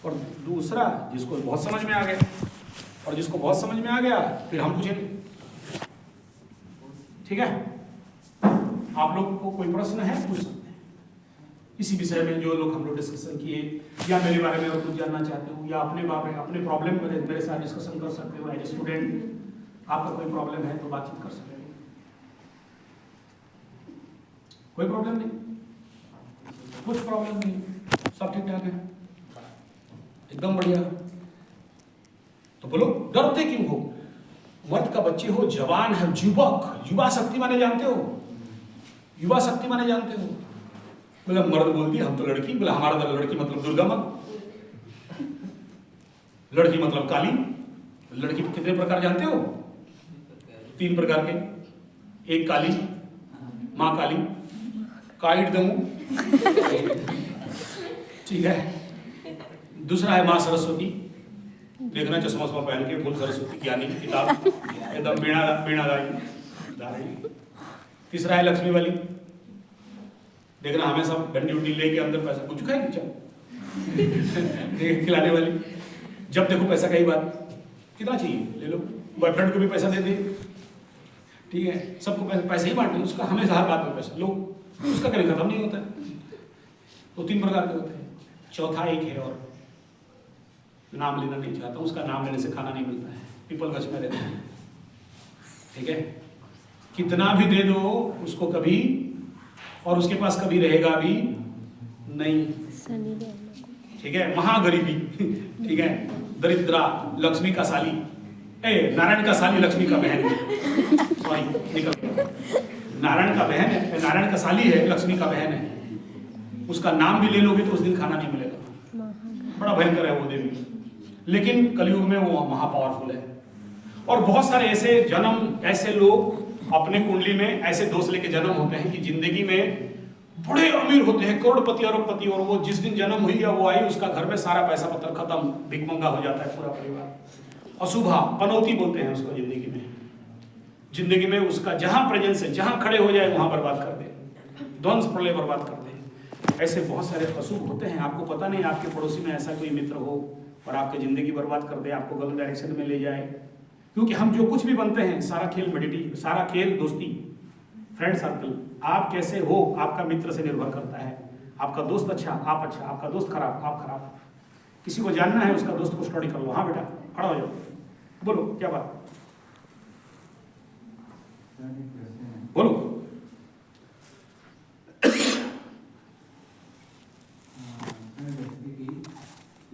और दूसरा जिसको बहुत समझ में आ गया, और जिसको बहुत समझ में आ गया फिर हम पूछेंगे। ठीक है, आप लोग को कोई प्रश्न है पूछ सकते हैं इसी विषय में जो लोग हम लोग डिस्कशन किए, या मेरे बारे में और कुछ जानना चाहते हो, या अपने बारे में अपने प्रॉब्लम मेरे साथ डिस्कशन कर सकते हो। एज ए स्टूडेंट आपका कोई प्रॉब्लम है तो बातचीत कर सकते हो। कोई प्रॉब्लम नहीं, कुछ प्रॉब्लम नहीं, सब ठीक ठाक है, एकदम बढ़िया। तो बोलो डरते क्यों हो? मर्द का बच्चे हो, जवान है, युवक, युवा शक्ति माने जानते हो? युवा शक्ति माने जानते हो? बोला मर्द बोल दिया हम तो लड़की, बोला हमारा तो लड़की मतलब दुर्गा माँ, लड़की मतलब काली। लड़की कितने प्रकार जानते हो? 3 प्रकार के, एक काली, माँ काली, काइट दमू, ठीक है। दूसरा है माँ सरस्वती, देखना चश्मा वश्मा पहन के, फुल सरस्वती ज्ञानी की किताब, एकदम बीणा गाई। तीसरा है लक्ष्मी वाली, देखना हमेशा डंडी उंडी लेके अंदर पैसा कुछ खाएगी चल खिलाने वाली, जब देखो पैसा का ही बात, कितना चाहिए ले लो, बॉयफ्रेंड को भी पैसा दे दे, ठीक है, सबको पैसा ही बांटना, उसका हमेशा हर बात में पैसा लो, उसका कभी खत्म नहीं होता। तो 3 प्रकार के होते हैं। चौथा एक है और नाम लेना नहीं चाहता, उसका नाम लेने से खाना नहीं मिलता है, पीपलगंज में रहते हैं, ठीक है। कितना भी दे दो उसको कभी, और उसके पास कभी रहेगा भी नहीं, ठीक है। महागरीबी, ठीक है, दरिद्रा, लक्ष्मी का साली, नारायण का साली लक्ष्मी का बहन, सॉरी निकल, नारायण का बहन है, नारायण का साली है, लक्ष्मी का बहन है, उसका नाम भी ले लोगे तो उस दिन खाना नहीं मिलेगा, बड़ा भयंकर है वो देवी। लेकिन कलयुग में वो महापावरफुल है। और बहुत सारे ऐसे जन्म, ऐसे लोग अपने कुंडली में ऐसे दोष लेके जन्म होते हैं कि जिंदगी में बड़े अमीर होते हैं, करोड़पति अरबपति, और वो जिस दिन जन्म हुई या वो आई, उसका घर में सारा पैसा पत्थर खत्म, भिखमंगा हो जाता है पूरा परिवार। अशुभा, पनौती बोलते हैं उसको जिंदगी में। जिंदगी में उसका जहां प्रेजेंस है, जहां खड़े हो जाए वहां बर्बाद कर दे, ध्वंस प्रलय बर्बाद कर दे। ऐसे बहुत सारे अशुभ होते हैं। आपको पता नहीं आपके पड़ोसी में ऐसा कोई मित्र हो और आपकी जिंदगी बर्बाद कर दे, आपको गलत डायरेक्शन में ले जाए। क्योंकि हम जो कुछ भी बनते हैं, सारा खेल मेडिटी, सारा खेल दोस्ती, फ्रेंड सर्कल, आप कैसे हो आपका मित्र से निर्भर करता है। आपका दोस्त अच्छा, आप अच्छा, आपका दोस्त खराब, आप खराब। किसी को जानना है उसका दोस्त को स्टडी कर लो। हाँ बेटा खड़ा हो जाओ, बोलो क्या बात, बोलो।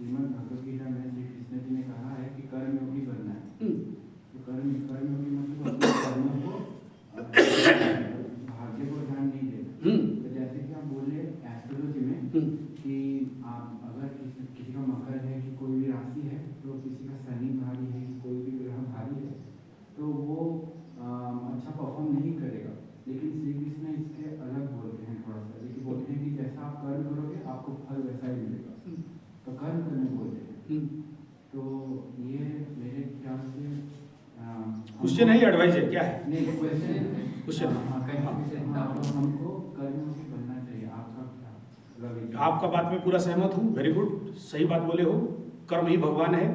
भगवदगीता में श्री कृष्ण जी ने कहा है कि कर्म योगी बनना है। तो कर्म योगी मतलब अपने कर्मों को, भाग्य को ध्यान नहीं देना। तो जैसे कि आप बोले एस्ट्रोलॉजी में कि आप अगर किसी का मकर है कि कोई भी राशि है, तो किसी का शनि भारी है, कोई भी ग्रह भारी है, तो वो अच्छा परफॉर्म नहीं करेगा। लेकिन श्री कृष्ण इसके अलग बोलते हैं थोड़ा सा, लेकिन बोलते हैं कि जैसा आप कर्म करोगे आपको फल वैसा ही मिलेगा। तो कर्म करने बोलते हैं। तो ये मेरे ख्याल से क्वेश्चन है या एडवाइस है, क्या है? नहीं क्वेश्चन हमको कर्म बनना चाहिए। आपका क्या? आपका बात में पूरा सहमत हूँ, वेरी गुड, सही बात बोले हो। कर्म ही भगवान है,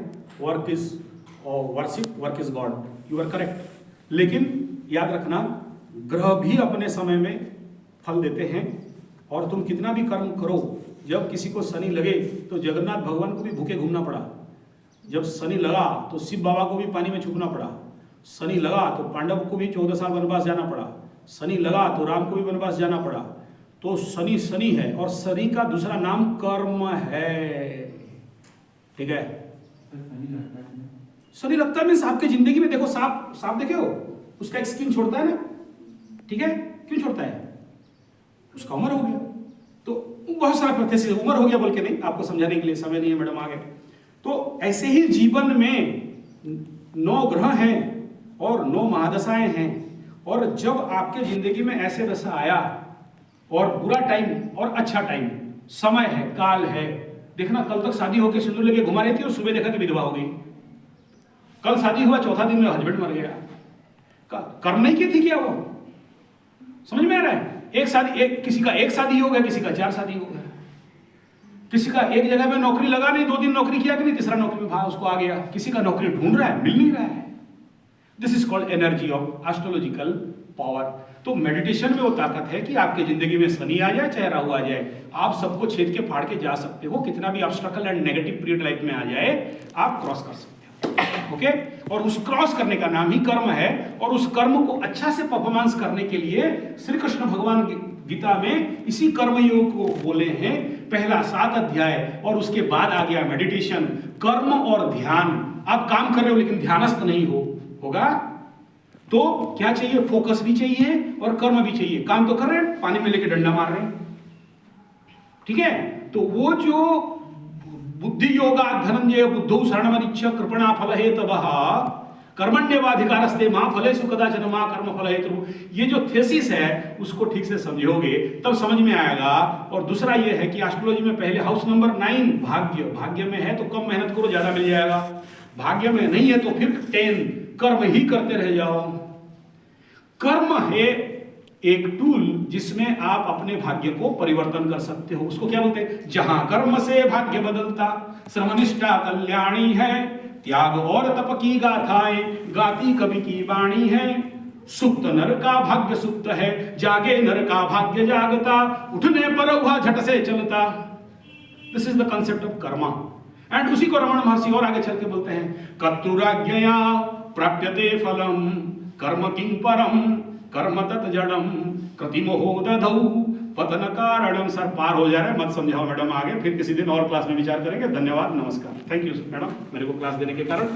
work is worship, work is God, you are correct. लेकिन याद रखना, ग्रह भी अपने समय में फल देते हैं, और तुम कितना भी कर्म करो, जब किसी को शनि लगे तो जगन्नाथ भगवान को भी भूखे घूमना पड़ा, जब शनि लगा तो शिव बाबा को भी पानी में छुपना पड़ा, शनि लगा तो पांडव को भी 14 साल वनवास जाना पड़ा, शनि लगा तो राम को भी वनवास जाना पड़ा। तो शनि शनि है, और शनि का दूसरा नाम कर्म है, ठीक है। शनि लगता है मीन्स आपकी जिंदगी में, देखो सांप देखे हो, उसका एक स्किन छोड़ता है ना, ठीक है, क्यों छोड़ता है? उसका उम्र हो गया। तो बहुत सारा प्रोसेस, उम्र हो गया बोल के नहीं, आपको समझाने के लिए समय नहीं है मैडम, आगे। तो ऐसे ही जीवन में 9 ग्रह हैं और 9 महादशाएं हैं, और जब आपके जिंदगी में ऐसे दशा आया, और बुरा टाइम और अच्छा टाइम, समय है, काल है। देखना, कल तक शादी होकर सिंदूर लेके घुमा रही थी और सुबह देखा कि विधवा हो गई। कल शादी हुआ, चौथा दिन में हस्बैंड मर गया। कर्म नहीं की थी क्या वो? समझ में आ रहा है? एक शादी, किसी का एक शादी हो गया, किसी का 4 शादी हो गया। किसी का एक जगह पे नौकरी लगा नहीं, 2 दिन नौकरी किया कि नहीं, तीसरा नौकरी में भाग उसको आ गया। किसी का नौकरी ढूंढ रहा है, मिल नहीं रहा है। This is called energy of astrological power. तो मेडिटेशन में वो ताकत है कि आपके जिंदगी में शनि आ जाए चाहे राहु आ जाए, आप सबको छेद के फाड़ के जा सकते हो। कितना भी obstacle and negative period life में आ जाए, आप क्रॉस कर सकते हो। ओके, और उस क्रॉस करने का नाम ही कर्म है। और उस कर्म को अच्छा से परफॉर्मेंस करने के लिए श्री कृष्ण भगवान गीता में इसी कर्मयोग को बोले हैं, पहला 7 अध्याय। और उसके बाद आ गया मेडिटेशन, कर्म और ध्यान। आप काम कर रहे हो लेकिन ध्यानस्थ नहीं होगा तो क्या चाहिए? फोकस भी चाहिए और कर्म भी चाहिए। काम तो कर रहे हैं, पानी में लेके डंडा मार रहे हैं, ठीक है। तो वो जो बुद्धि योगा धनंजय बुद्धौ शरणमनिच्छ कृपणा फल हेतवः कर्मण्येवाधिकारस्ते मां फलेषु कदाचन मां कर्म फल हेतु, ये जो थेसिस है उसको ठीक से समझोगे तब समझ में आएगा। और दूसरा ये है कि एस्ट्रोलॉजी में पहले हाउस नंबर 9 भाग्य, भाग्य में है तो कम मेहनत करो, ज्यादा मिल जाएगा। भाग्य में नहीं है तो फिर 10 कर्म ही करते रह जाओ। कर्म है एक टूल जिसमें आप अपने भाग्य को परिवर्तन कर सकते हो। उसको क्या बोलते हैं? जहां कर्म से भाग्य बदलता, श्रमनिष्ठा कल्याणी है, त्याग और तप की गाथाएं गाती कवि की वाणी है। सुप्त नर का भाग्य सुप्त है, जागे नर का भाग्य जागता, उठने पर हुआ झट से चलता। This is the concept of Karma. And उसी को रमण महर्षि और आगे चल के बोलते हैं, कर्तुराज्ञया प्राप्यते फलम कर्म किं परम कर्म तत् जड़म कृतिमोहो दधौ पतन कारणम। सर पार हो जा रहा है, मत समझाओ मैडम, आगे फिर किसी दिन और क्लास में विचार करेंगे। धन्यवाद, नमस्कार, थैंक यू मैडम मेरे को क्लास देने के कारण।